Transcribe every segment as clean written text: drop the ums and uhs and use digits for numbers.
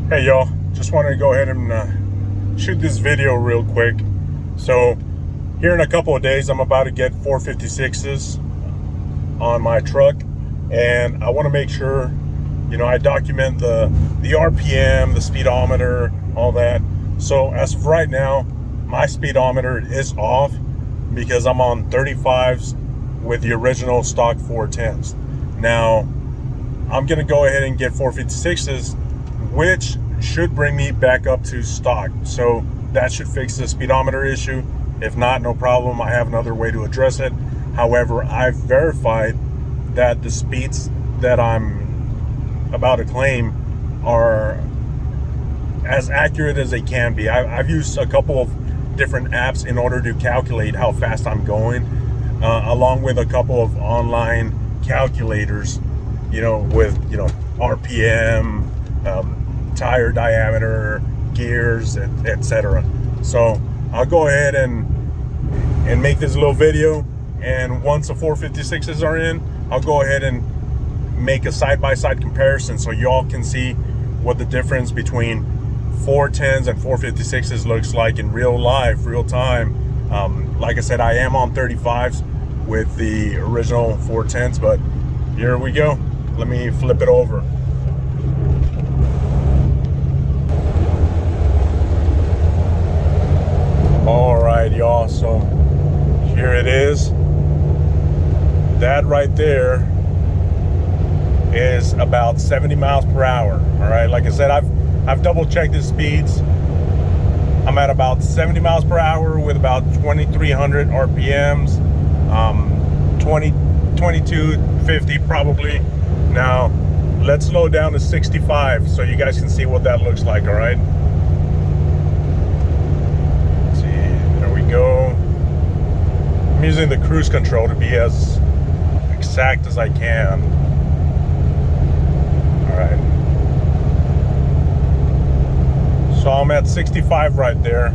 Hey y'all, just wanted to go ahead and shoot this video real quick. So here in a couple of days, I'm about to get 456s on my truck, and I want to make sure, I document the RPM, the speedometer, all that. So as of right now, my speedometer is off because I'm on 35s with the original stock 410s. Now, I'm going to go ahead and get 456s, which should bring me back up to stock. So that should fix the speedometer issue. If not, no problem. I have another way to address it. However, I've verified that the speeds that I'm about to claim are as accurate as they can be. I've used a couple of different apps in order to calculate how fast I'm going, along with a couple of online calculators, with RPM, tire diameter, gears, etc. So I'll go ahead and make this little video, and once the 456s are in, I'll go ahead and make a side-by-side comparison so y'all can see what the difference between 410s and 456s looks like in real life, real time. Like I said, I am on 35s with the original 410s, but here we go. Let me flip it over. All right, y'all, so here it is. That right there is about 70 miles per hour. All right, like I said, I've double checked the speeds. I'm at about 70 miles per hour with about 2,300 RPMs, 2250 probably. Now let's slow down to 65 so you guys can see what that looks like. All right, let's see, there we go. I'm using the cruise control to be as exact as I can. All right, so I'm at 65 right there.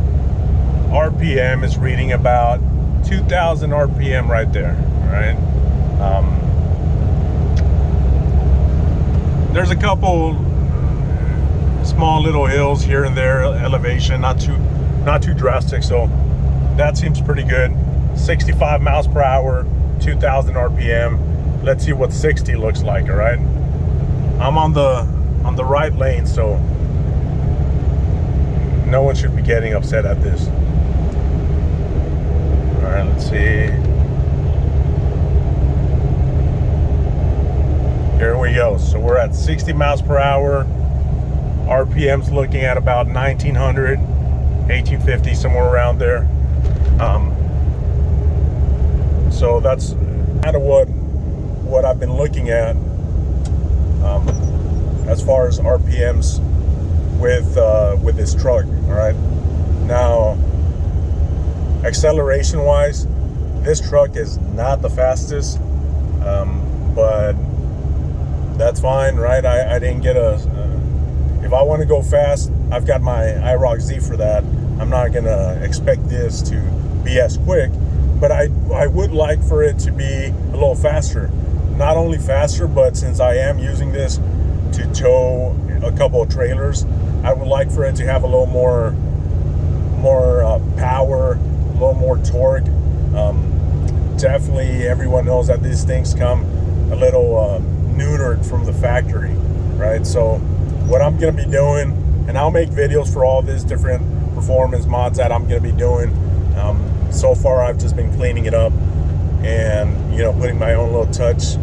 RPM is reading about 2,000 RPM right there. All right. There's a couple small little hills here and there, elevation, not too drastic, so that seems pretty good. 65 miles per hour, 2,000 RPM. Let's see what 60 looks like. All right, I'm on the right lane, so no one should be getting upset at this. All right, let's see. Here we go. So we're at 60 miles per hour. RPM's looking at about 1,900, 1,850, somewhere around there. So that's kind of what I've been looking at as far as RPMs with this truck. All right. Now, acceleration wise, this truck is not the fastest, but that's fine, right? I didn't get if I want to go fast, I've got my IROC Z for that. I'm not gonna expect this to be as quick, but I would like for it to be a little faster. Not only faster, but since I am using this to tow a couple of trailers, I would like for it to have a little more power, a little more torque. Definitely, everyone knows that these things come a little neutered from the factory, right? So what I'm going to be doing, and I'll make videos for all these different performance mods that I'm going to be doing. So far, I've just been cleaning it up and putting my own little touch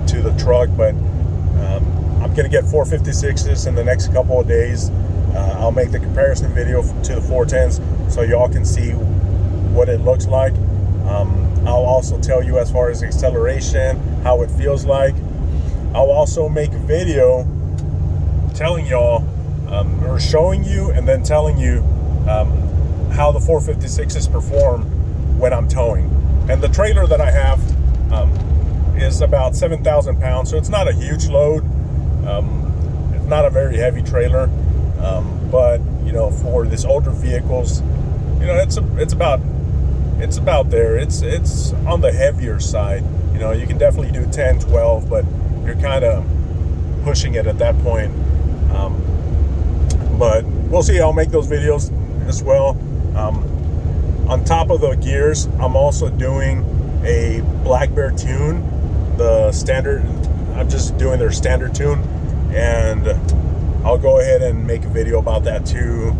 to the truck, but I'm going to get 456s in the next couple of days. I'll make the comparison video to the 410s so y'all can see what it looks like. I'll also tell you as far as acceleration, how it feels like. I'll also make a video telling y'all, or showing you and then telling you how the 456s perform when I'm towing. And the trailer that I have is about 7,000 pounds, so it's not a huge load. It's not a very heavy trailer, but for these older vehicles, it's about there. It's on the heavier side. You can definitely do 10, 12, but you're kind of pushing it at that point. But we'll see. I'll make those videos as well. On top of the gears, I'm also doing a Black Bear tune, the standard. I'm just doing their standard tune, and I'll go ahead and make a video about that too.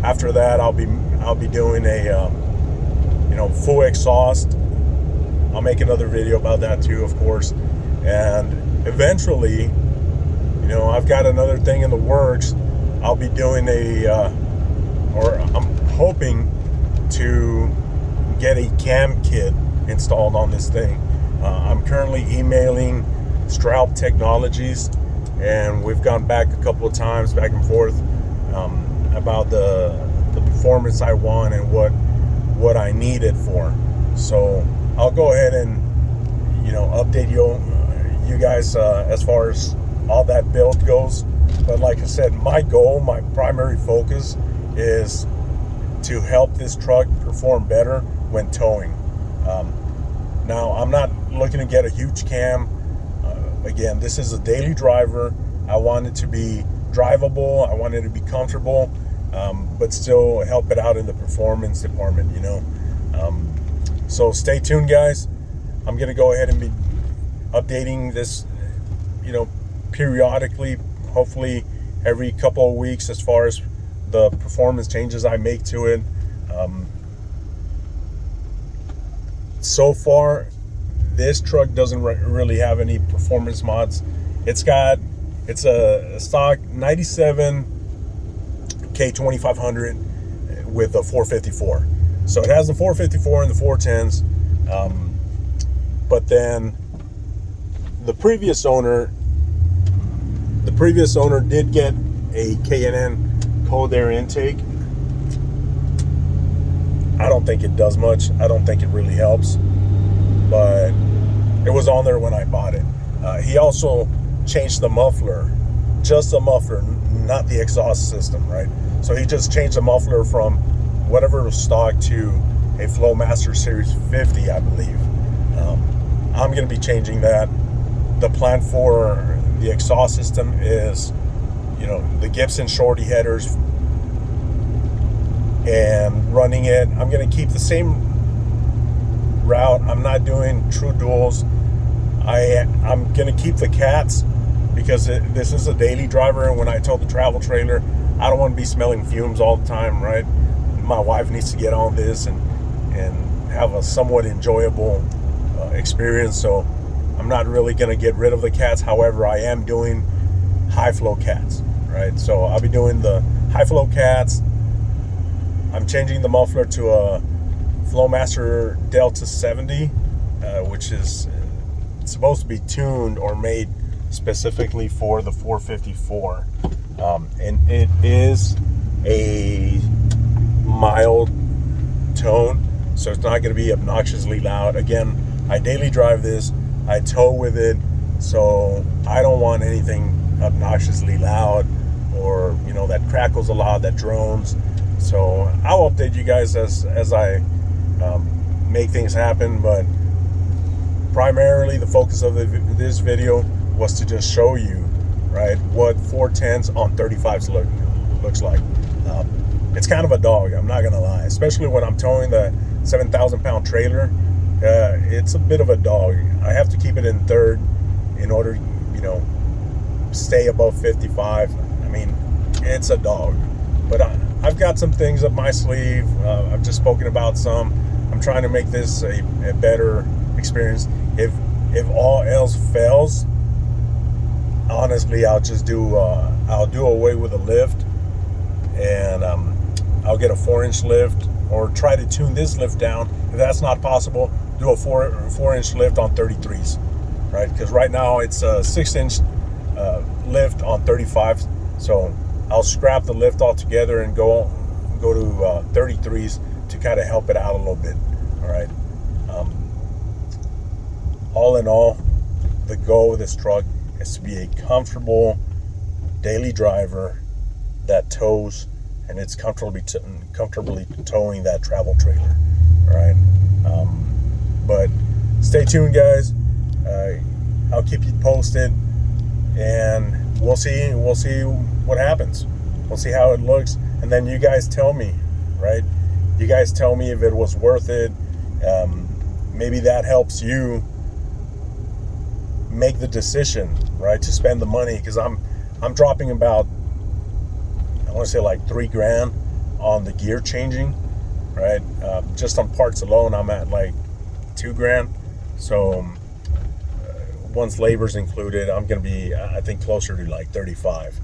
After that, I'll be doing a full exhaust. I'll make another video about that too, of course. And eventually, I've got another thing in the works. I'll be doing or I'm hoping to get a cam kit installed on this thing. I'm currently emailing Straub Technologies, and we've gone back a couple of times, back and forth, about the performance I want and what I need it for. So I'll go ahead and update you guys as far as all that build goes. But like I said, my goal, my primary focus is to help this truck perform better when towing. Now, I'm not looking to get a huge cam. Again, this is a daily driver. I want it to be drivable. I want it to be comfortable, but still help it out in the performance department, So stay tuned, guys. I'm going to go ahead and be updating this, periodically, hopefully every couple of weeks, as far as the performance changes I make to it. So far, this truck doesn't really have any performance mods. It's a stock 97 K2500 with a 454. So it has the 454 and the 410s. But then the previous owner did get a K&N cold air intake. I don't think it does much. I don't think it really helps, but it was on there when I bought it. He also changed the muffler, just the muffler, not the exhaust system, right? So he just changed the muffler from whatever was stock to a Flowmaster Series 50, I believe. I'm going to be changing that. The plan for the exhaust system is, the Gibson shorty headers, and running it. I'm going to keep the same route. I'm not doing true duals. I'm going to keep the cats because this is a daily driver, and when I tow the travel trailer, I don't want to be smelling fumes all the time, right? My wife needs to get on this and have a somewhat enjoyable experience, so I'm not really going to get rid of the cats. However, I am doing high flow cats, right? So I'll be doing the high flow cats. I'm changing the muffler to a Flowmaster Delta 70, which is supposed to be tuned or made specifically for the 454. And it is a mild tone, so it's not going to be obnoxiously loud. Again, I daily drive this, I tow with it, so I don't want anything obnoxiously loud or that crackles a lot, that drones. So I'll update you guys as I make things happen, but primarily the focus of this video was to just show you, right, what 410s on 35s looks like. It's kind of a dog, I'm not gonna lie, especially when I'm towing the 7,000 pound trailer. It's a bit of a dog. I have to keep it in third in order, stay above 55. I mean, it's a dog, but I've got some things up my sleeve. I've just spoken about some. I'm trying to make this a better experience. If all else fails, honestly, I'll just do away with a lift, and I'll get a 4-inch lift, or try to tune this lift down. If that's not possible, do a 4-inch lift on 33s, right? Because right now it's a 6-inch lift on 35s. So I'll scrap the lift altogether and go to 33s to kind of help it out a little bit. All right. All in all, the goal of this truck is to be a comfortable daily driver that tows, and it's comfortably towing that travel trailer. All right. But stay tuned, guys. I'll keep you posted, and we'll see what happens. We'll see how it looks, and then you guys tell me, right? You guys tell me if it was worth it. Maybe that helps you make the decision, right, to spend the money, because I'm dropping about, I want to say like $3,000 on the gear changing, right? Just on parts alone, I'm at like $2,000. So once labor's included, I'm gonna be, I think, closer to like 35.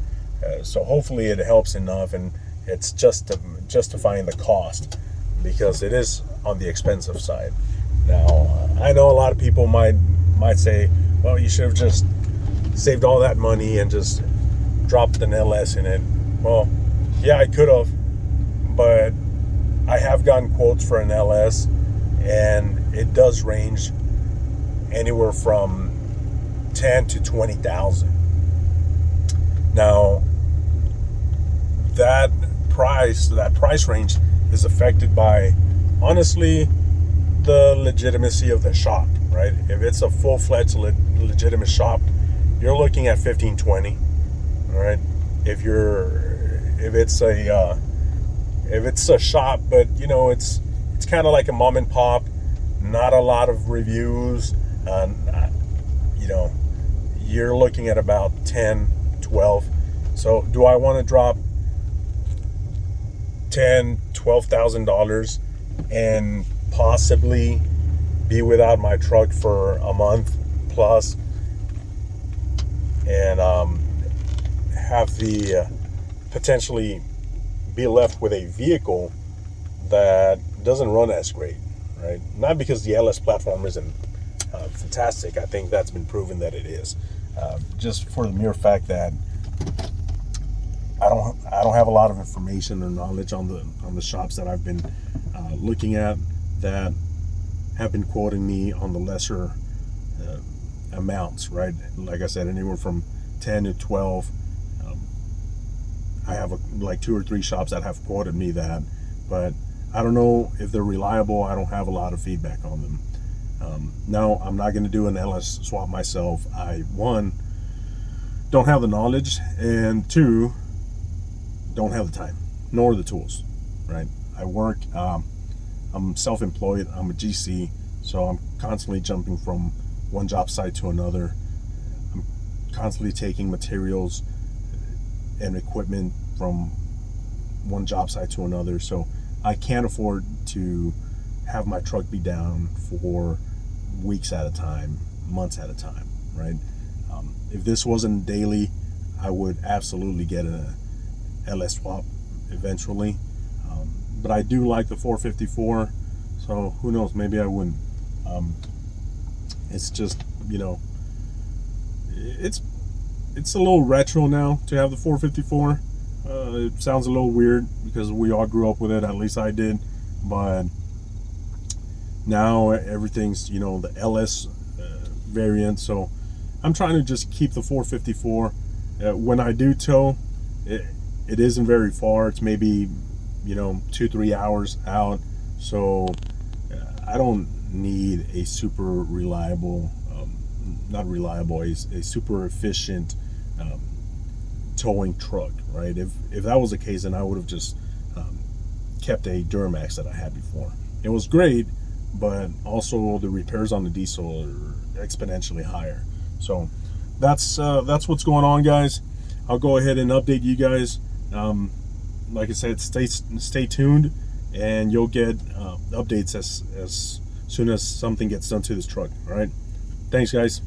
So hopefully it helps enough, and it's justifying the cost, because it is on the expensive side. Now, I know a lot of people might say, well, you should have just saved all that money and just dropped an LS in it. Well, yeah, I could have, but I have gotten quotes for an LS, and it does range anywhere from 10 to 20,000. Now, that price range is affected by, honestly, the legitimacy of the shop, right? If it's a full-fledged legitimate shop, you're looking at 15, 20. All right. If it's a shop, but it's kind of like a mom and pop, not a lot of reviews, you're looking at about 10, 12. So do I want to drop $10,000-$12,000 and possibly be without my truck for a month plus, and have the potentially be left with a vehicle that doesn't run as great, right? Not because the LS platform isn't fantastic. I think that's been proven that it is. Just for the mere fact that I don't have a lot of information or knowledge on the shops that I've been looking at that have been quoting me on the lesser amounts, right? Like I said, anywhere from 10 to 12. I have like 2 or 3 shops that have quoted me that, but I don't know if they're reliable. I don't have a lot of feedback on them. Now, I'm not going to do an LS swap myself. I, 1, don't have the knowledge, and 2, don't have the time nor the tools, right? I work, I'm self-employed, I'm a GC, so I'm constantly jumping from one job site to another. I'm constantly taking materials and equipment from one job site to another, so I can't afford to have my truck be down for weeks at a time, months at a time, right? If this wasn't daily, I would absolutely get a LS swap eventually, but I do like the 454, so who knows, maybe I wouldn't. It's just, it's a little retro now to have the 454. It sounds a little weird because we all grew up with it, at least I did, but now everything's, the LS variant, so I'm trying to just keep the 454. When I do tow, it isn't very far. It's maybe 2-3 hours out, so I don't need a super reliable, a super efficient towing truck, right? If that was the case, then I would have just kept a Duramax that I had before. It was great, but also the repairs on the diesel are exponentially higher. So that's what's going on, guys. I'll go ahead and update you guys. Like I said, stay tuned, and you'll get updates as soon as something gets done to this truck. All right. Thanks, guys.